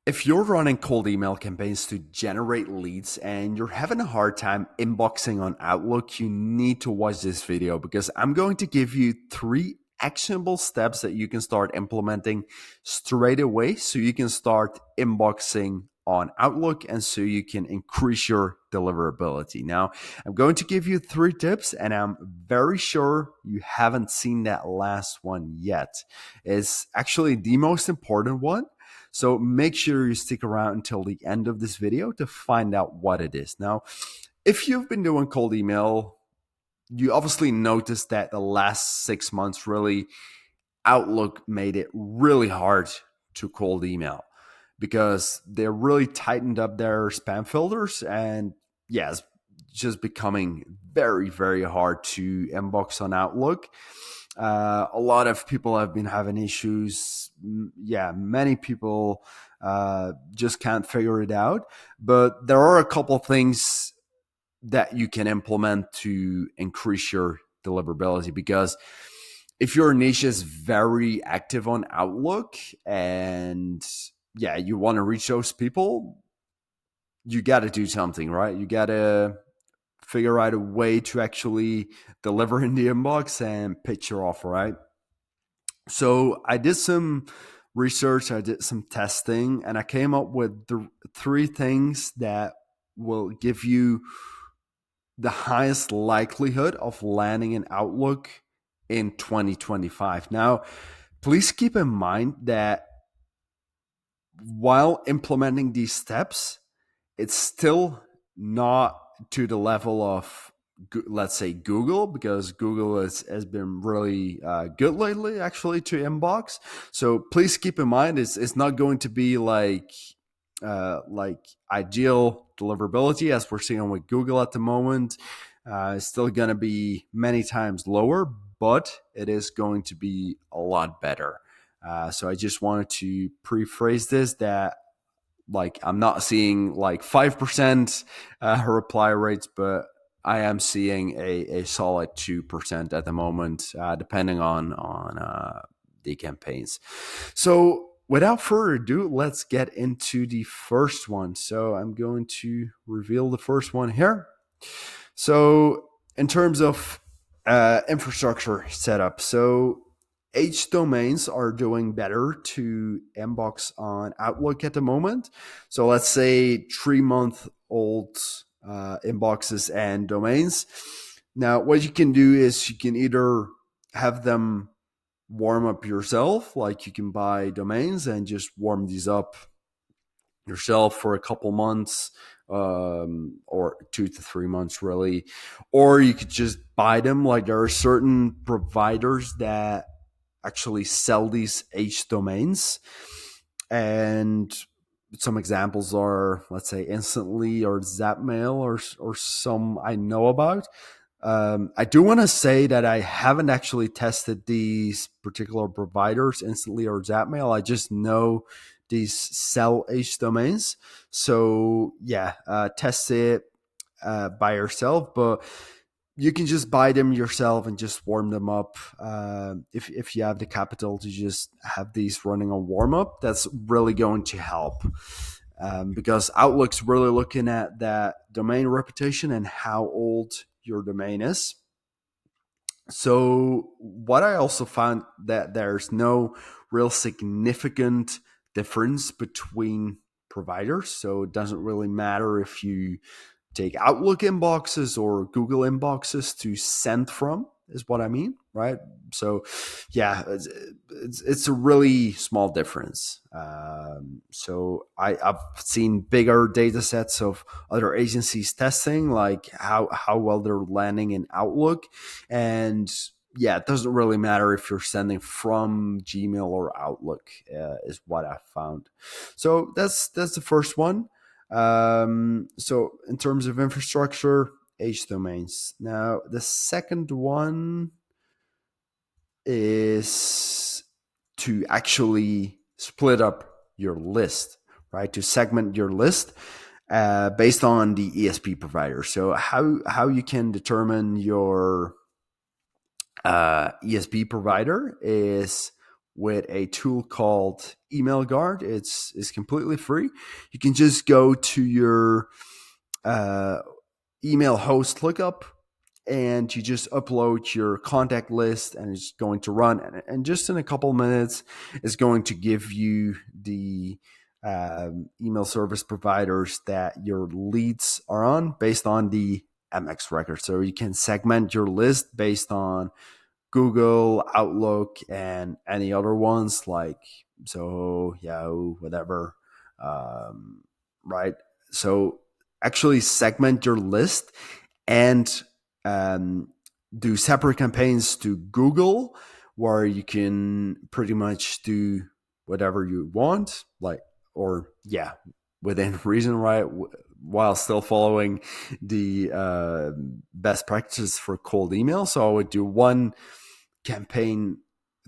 If you're running cold email campaigns to generate leads and you're having a hard time inboxing on Outlook, you need to watch this video because I'm going to give you 3 actionable steps that you can start implementing straight away so you can start inboxing on Outlook and so you can increase your deliverability. Now, I'm going to give you 3 tips and I'm very sure you haven't seen that last one yet. It's actually the most important one, so make sure you stick around until the end of this video to find out what it is. Now, if you've been doing cold email, you obviously noticed that the last 6 months really, Outlook made it really hard to cold email because they really tightened up their spam filters. And yeah, it's just becoming very, very hard to inbox on Outlook. A lot of people have been having issues. Yeah, many people just can't figure it out. But there are a couple things that you can implement to increase your deliverability, because if your niche is very active on Outlook and yeah, you want to reach those people, you got to do something, right? You got to figure out a way to actually deliver in the inbox and pitch your offer, right? So I did some research, I did some testing, and I came up with the 3 things that will give you the highest likelihood of landing an Outlook in 2025. Now, please keep in mind that while implementing these steps, it's still not to the level of, let's say, Google, because Google has been really good lately, actually, to inbox. So please keep in mind, it's not going to be like ideal deliverability as we're seeing with Google at the moment. It's still going to be many times lower, but it is going to be a lot better. So I just wanted to rephrase this, that like I'm not seeing like 5% reply rates, but I am seeing a solid 2% at the moment, depending on the campaigns. So without further ado, let's get into the first one. So I'm going to reveal the first one here. So in terms of infrastructure setup, so H domains are doing better to inbox on Outlook at the moment. So let's say 3-month-old inboxes and domains. Now, what you can do is you can either have them warm up yourself, like you can buy domains and just warm these up yourself for a couple months, or 2 to 3 months, really. Or you could just buy them. Like there are certain providers that actually sell these H domains. And some examples are, let's say, Instantly or Zapmail, or some I know about. I do want to say that I haven't actually tested these particular providers, Instantly or Zapmail. I just know these sell H domains. So yeah, test it by yourself, but you can just buy them yourself and just warm them up. If you have the capital to just have these running on warm up, that's really going to help. Because Outlook's really looking at that domain reputation and how old your domain is. So what I also found, that there's no real significant difference between providers. So it doesn't really matter if you take Outlook inboxes or Google inboxes to send from, is what I mean, right? So yeah, it's a really small difference. So I've seen bigger data sets of other agencies testing, like how well they're landing in Outlook. And yeah, it doesn't really matter if you're sending from Gmail or Outlook, is what I found. So that's the first one. So in terms of infrastructure, H domains. Now the second one is to actually split up your list, right? To segment your list based on the ESP provider. So how you can determine your ESP provider is with a tool called Email Guard. It's completely free. You can just go to your uh, email host lookup, and you just upload your contact list, and it's going to run. And just in a couple minutes, it's going to give you the email service providers that your leads are on based on the MX record. So you can segment your list based on Google, Outlook, and any other ones like Zoho, Yahoo, whatever. Right. So actually segment your list and um, do separate campaigns to Google, where you can pretty much do whatever you want, like, or yeah, within reason, right? While still following the best practices for cold email. So I would do one campaign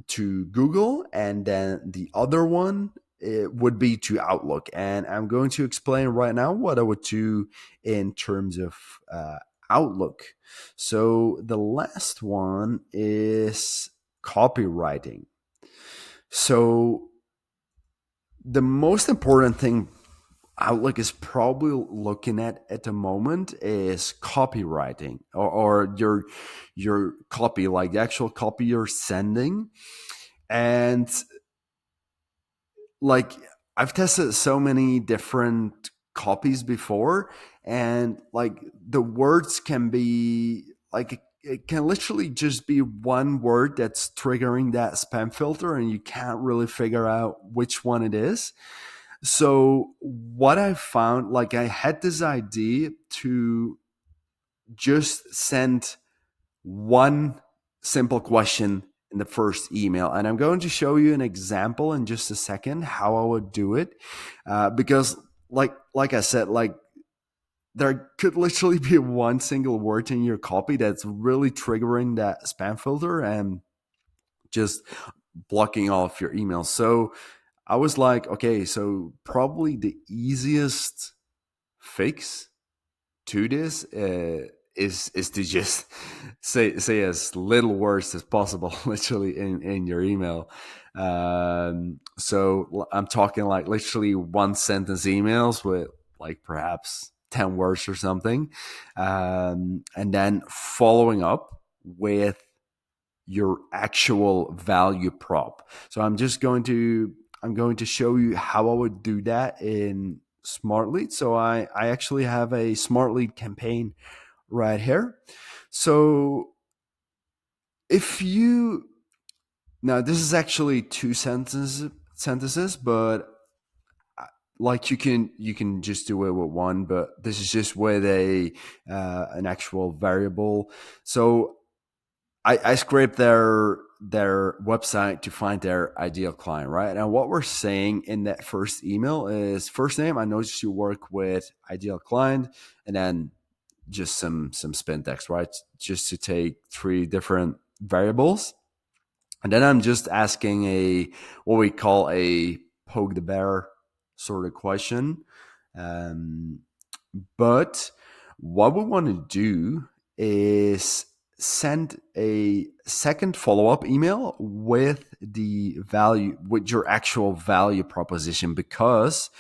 to Google, and then the other one it would be to Outlook. And I'm going to explain right now what I would do in terms of Outlook. So the last one is copywriting. So the most important thing Outlook is probably looking at the moment is copywriting, or your copy, like the actual copy you're sending. And like, I've tested so many different copies before, and like the words can be like it can literally just be one word that's triggering that spam filter, and you can't really figure out which one it is. So what I found, like, I had this idea to just send one simple question in the first email. And I'm going to show you an example in just a second how I would do it. Because like I said, like, there could literally be one single word in your copy that's really triggering that spam filter and just blocking off your emails. So I was like, okay, so probably the easiest fix to this is to just say as little words as possible, literally in your email. So I'm talking like literally one sentence emails with like perhaps 10 words or something, and then following up with your actual value prop. So I'm going to show you how I would do that in SmartLead. So I actually have a SmartLead campaign right here. So if you now this is actually two sentences, but like you can just do it with one, but this is just with a an actual variable. So I scrape their website to find their ideal client, right? And what we're saying in that first email is first name. I noticed you work with ideal client, and then just some spin text, right? Just to take three different variables, and then I'm just asking a what we call a poke the bear sort of question. Um, but what we want to do is send a second follow-up email with the value, with your actual value proposition, because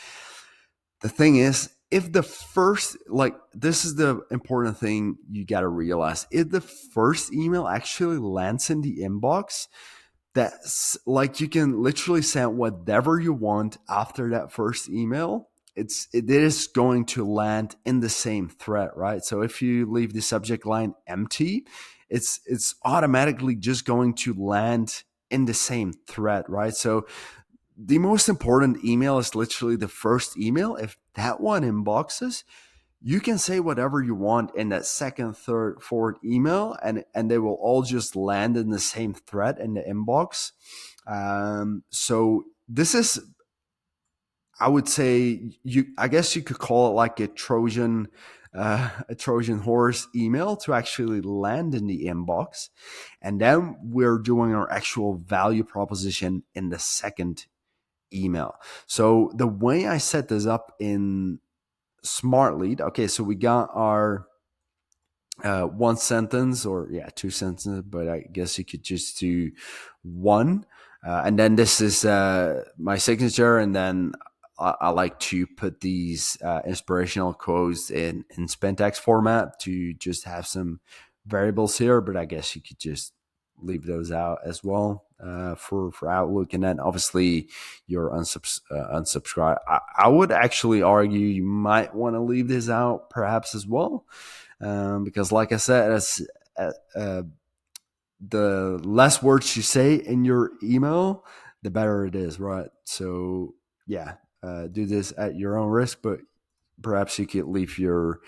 the thing is, if the first, like, this is the important thing you got to realize, if the first email actually lands in the inbox, that's like you can literally send whatever you want after that first email. It is going to land in the same thread, right? So if you leave the subject line empty, it's automatically just going to land in the same thread, right? So the most important email is literally the first email. If that one inboxes, you can say whatever you want in that second, third, fourth email, and they will all just land in the same thread in the inbox. So this is, I would say, I guess you could call it like a Trojan horse email to actually land in the inbox, and then we're doing our actual value proposition in the second email. So the way I set this up in SmartLead, okay, so we got our one sentence, or yeah, two sentences, but I guess you could just do one. And then this is my signature, and then I like to put these inspirational quotes in Spentex format to just have some variables here, but I guess you could just leave those out as well for Outlook. And then obviously your unsubscribe. I would actually argue you might want to leave this out perhaps as well, because like I said, uh, the less words you say in your email, the better it is, right? So yeah, do this at your own risk, but perhaps you could leave your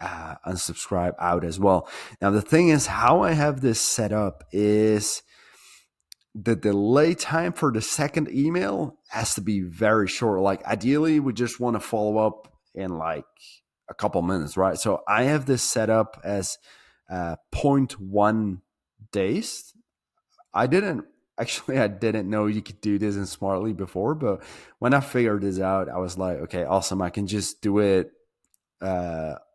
unsubscribe out as well. Now the thing is, how I have this set up is the delay time for the second email has to be very short. Like ideally, we just want to follow up in like a couple minutes, right? So I have this set up as zero point 0.1 days. I didn't I didn't know you could do this in Smartly before, but when I figured this out, I was like, okay, awesome. I can just do it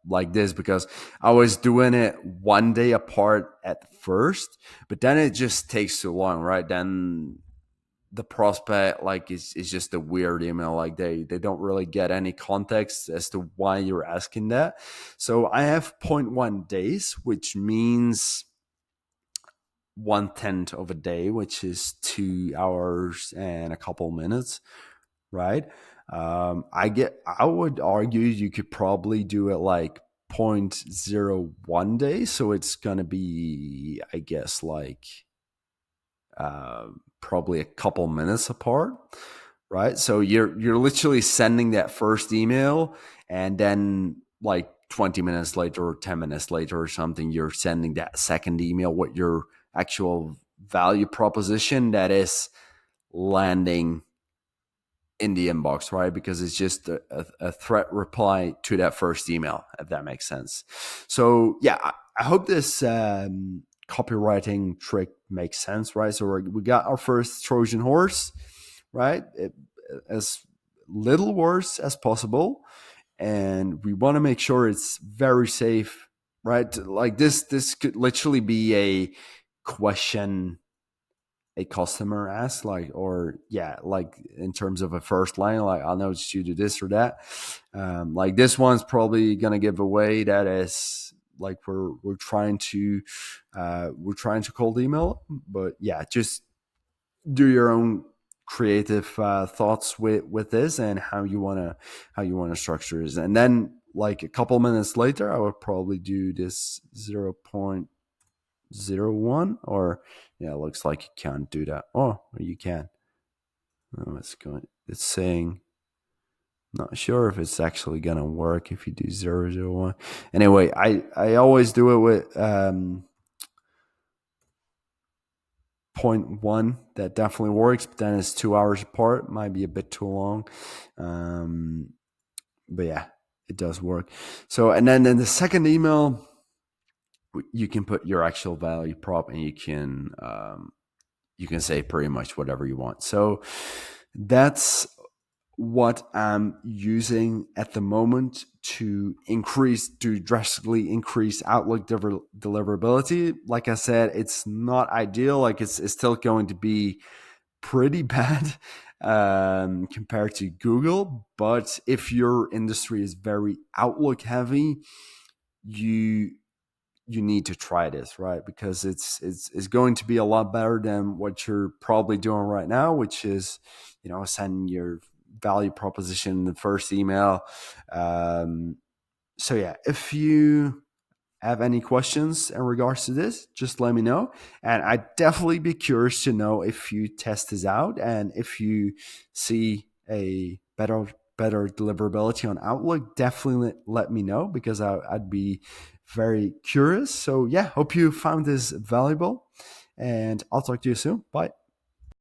like this, because I was doing it one day apart at first, but then it just takes too long, right? Then the prospect like is just a weird email. Like they don't really get any context as to why you're asking that. So I have zero point 0.1 days, which means 1/10 of a day, which is 2 hours and a couple minutes, right? I would argue you could probably do it like zero point 0.01 days, so it's gonna be, I guess, like probably a couple minutes apart, right? So you're literally sending that first email, and then like 20 minutes later or 10 minutes later or something, you're sending that second email with your actual value proposition that is landing in the inbox, right? Because it's just a threat reply to that first email, if that makes sense. So yeah, I hope this copywriting trick makes sense, right? So we got our first Trojan horse, right? As little words as possible, and we want to make sure it's very safe, right? Like this could literally be a question a customer asks, like, or yeah, like in terms of a first line, like I noticed you do this or that. Like this one's probably gonna give away that is like we're trying to cold email, but yeah, just do your own creative thoughts with this and how you wanna structure this, and then like a couple minutes later, I would probably do this 0.01, or yeah, it looks like you can't do that. Oh, you can. Oh, it's saying, not sure if it's actually gonna work if you do 0.001. Anyway, I always do it with 0.1. That definitely works, but then it's 2 hours apart. Might be a bit too long. But yeah, it does work. So, and then in the second email, you can put your actual value prop, and you can say pretty much whatever you want. So that's what I'm using at the moment to drastically increase Outlook deliverability. Like I said, it's not ideal. Like it's still going to be pretty bad compared to Google. But if your industry is very Outlook heavy, you need to try this, right? Because it's going to be a lot better than what you're probably doing right now, which is, sending your value proposition in the first email. So yeah, if you have any questions in regards to this, just let me know. And I'd definitely be curious to know if you test this out and if you see a better deliverability on Outlook. Definitely let me know, because I'd be very curious. So yeah, hope you found this valuable, and I'll talk to you soon. Bye.